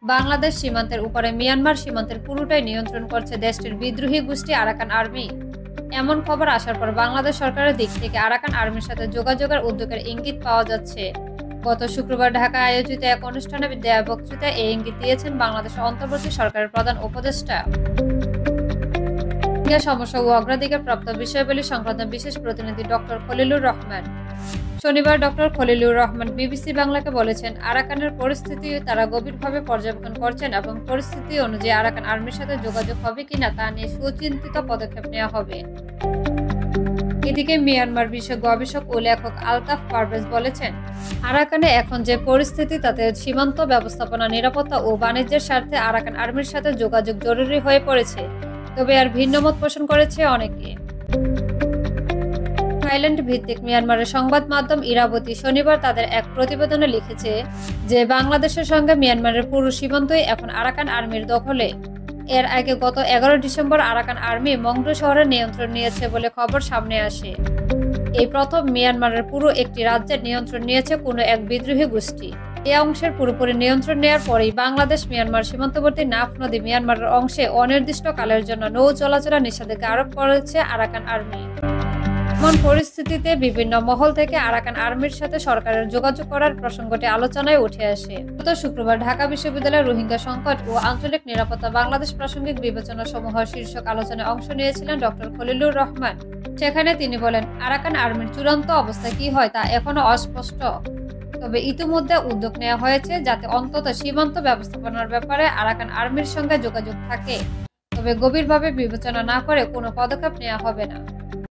বাংলাদেশ সীমান্তের উপরে মিয়ানমার সীমান্তের পুরোটাই নিয়ন্ত্রণ করছে দেশটির বিদ্রোহী গোষ্ঠী আরাকান আর্মি। এমন খবর আসার পর বাংলাদেশ সরকারের দিক থেকে আরাকান আর্মির সাথে যোগাযোগের উদ্যোগের ইঙ্গিত পাওয়া যাচ্ছে। গত শুক্রবার ঢাকায় আয়োজিত এক অনুষ্ঠানে দেয়া বক্তৃতায় এই ইঙ্গিত দিয়েছেন বাংলাদেশের অন্তর্বর্তী সরকারের প্রধান উপদেষ্টা। সমস্যা ও অগ্রাধিকার প্রাপ্ত বিষয়াবলী সংক্রান্ত বিশেষ প্রতিনিধি ডক্টর খলিলুর রহমান শনিবার ডক্টর খলিলুর রহমান বিবিসি বাংলাকে বলেছেন, আরাকানের পরিস্থিতি তারা গভীরভাবে পর্যবেক্ষণ করছেন এবং পরিস্থিতি অনুযায়ী আরাকান আর্মির সাথে যোগাযোগ হবে কিনা তা নিয়ে সুচিন্তিত পদক্ষেপ নেওয়া হবে। এদিকে মিয়ানমার বিষয়ে গবেষক ও লেখক আলতাফ পারভেজ বলেছেন, আরাকানে এখন যে পরিস্থিতি তাতে সীমান্ত ব্যবস্থাপনা, নিরাপত্তা ও বাণিজ্যের স্বার্থে আরাকান আর্মির সাথে যোগাযোগ জরুরি হয়ে পড়েছে। তবে আর ভিন্নমত পোষণ করেছে অনেকে। থাইল্যান্ড ভিত্তিক মিয়ানমারের সংবাদ মাধ্যম ইরাবতী শনিবার তাদের এক প্রতিবেদনে লিখেছে যে বাংলাদেশের সঙ্গে মিয়ানমারের পুরো সীমান্তই এখন আরাকান আর্মির দখলে। এর আগে গত 11 ডিসেম্বর আরাকান আর্মি মংডু শহরের নিয়ন্ত্রণ নিয়েছে বলে খবর সামনে আসে। এই প্রথম মিয়ানমারের পুরো একটি রাজ্যের নিয়ন্ত্রণ নিয়েছে কোনো এক বিদ্রোহী গোষ্ঠী। এই অংশের পুরোপুরি নিয়ন্ত্রণ নেওয়ার পরেই বাংলাদেশ মিয়ানমার সীমান্তবর্তী নাফ নদী মিয়ানমারের অংশে অনির্দিষ্টকালের জন্য নৌ চলাচলের নিষেধাজ্ঞা আরোপ করেছে আরাকান আর্মি। এমন পরিস্থিতিতে বিভিন্ন মহল থেকে আরাকান আর্মির সাথে সরকারের যোগাযোগ করার প্রসঙ্গটি আলোচনায় উঠে আসে। গত শুক্রবার ঢাকা বিশ্ববিদ্যালয়ের রোহিঙ্গা সংকট ও আঞ্চলিক নিরাপত্তা বাংলাদেশ প্রাসঙ্গিক বিবেচনা সমূহ শীর্ষক আলোচনায় অংশ নিয়েছিলেন ডক্টর খলিলুর রহমান। সেখানে তিনি বলেন, আরাকান আর্মির চূড়ান্ত অবস্থা কি হয় তা এখনো অস্পষ্ট। তবে ইতিমধ্যে উদ্যোগ নেওয়া হয়েছে যাতে অন্তত সীমান্ত ব্যবস্থাপনার ব্যাপারে আরাকান আর্মির সঙ্গে যোগাযোগ থাকে। তবে গভীরভাবে বিবেচনা না করে কোনো পদক্ষেপ নেওয়া হবে না।